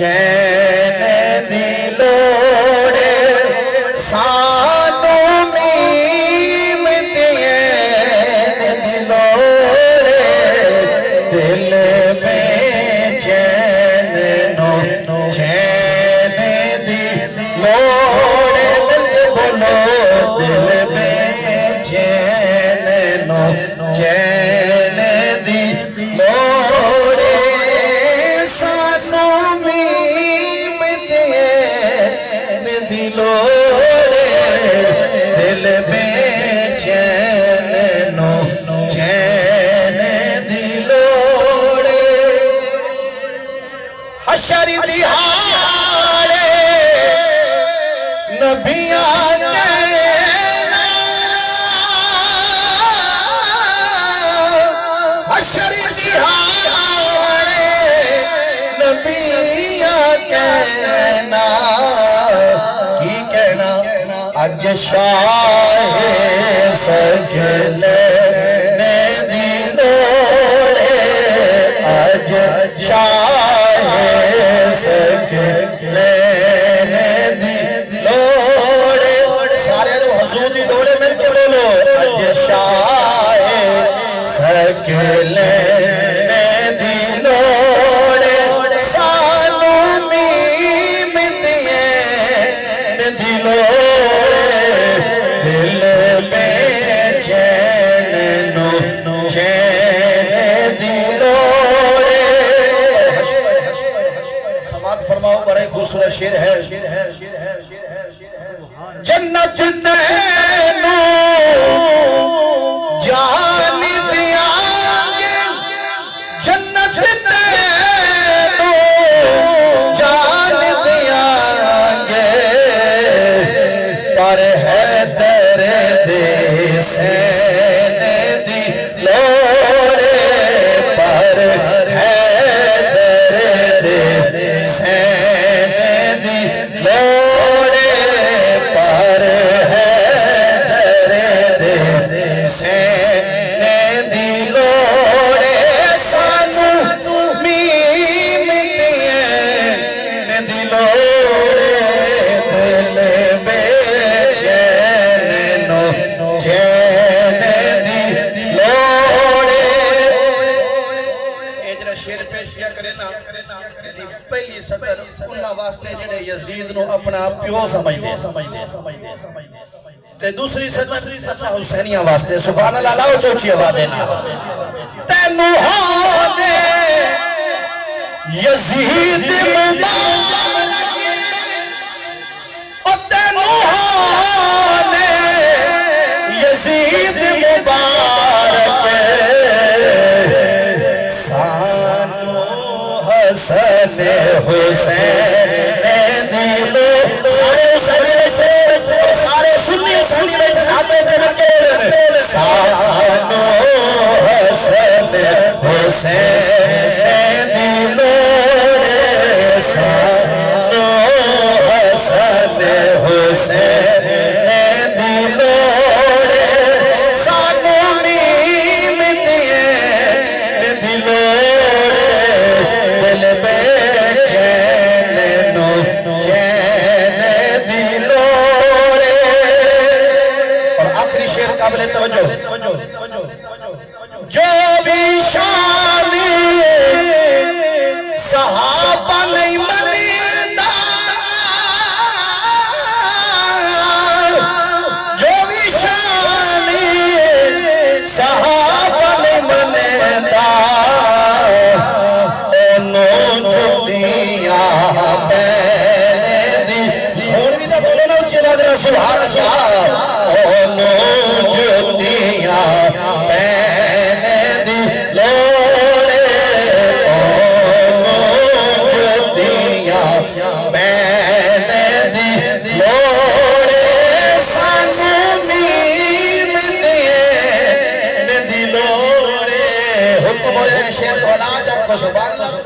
चैन दिलोड़े सानू मीम चैन दिलोड़े दिल में चैन नो चैन दिलोड़े बोलो दिल में चैन नो चैन दिलोड़े सानू मीम चैन दिलोड़े दिल में चैन नो चैन दिलोड़े हशर दिहाड़े नबियां हशर दिहाड़े नबियां कहना की कहना अज शाहे सजले ने दिलोड़े अज शाहे सजले ने दिलोड़े सारे हजूर दी लोड़े मिल के बोलो अज शाहे सजले ने दिलोड़े सानू मीम चैन दिलोड़े दिल में चैन नो चैन दिलोड़े समात फरमाओ बड़े खूबसूरत शेर है जन्नत तैनू जान दियांगे जन्नत तैनू जान दियांगे पर है दर्द सैन दिलोड़े पर है दर्द सैन दिलोड़े पर है दर्द सैन दिलोड़े सानू मीम चैन दिलोड़े दिल में चैन नो चैन दिलोड़े ये जरा शेर पेश किया करे ना पहली सदर उन्हां वास्ते जेड़े यजीद नु अपना प्यो समझदे ते दूसरी सदर असा हुसैनिया वास्ते सुभान अल्लाह लाओ चौची आवाज देना तैनू होने यजीद मुबारक ओ तैनू होने यजीद मुबारक सानू हसन हुसैन दिलो सारे सुन्नी सुन्नी में साथे से लगे सानू हसन हुसैन दिलोड़े सानू हसन हुसैन दिलोड़े सानू मीम चैन दिलोड़े दिल में चैन नो चैन दिलोड़े और आखिरी शेर काबिल तवज्जो जो भी शान सहाबा नहीं मनीदा जो भी शान सहाबा नहीं मनीदा ओनों जुतियां पैदी और भी तो बोलो ना उच्च नजर सुभान अल्लाह ओनों जुतियां पैदी लोड़े ओनों जुतियां पैदी लोड़े सानू मीम चैन दिलोड़े हुक्म शेर बोला जा को सुभान अल्लाह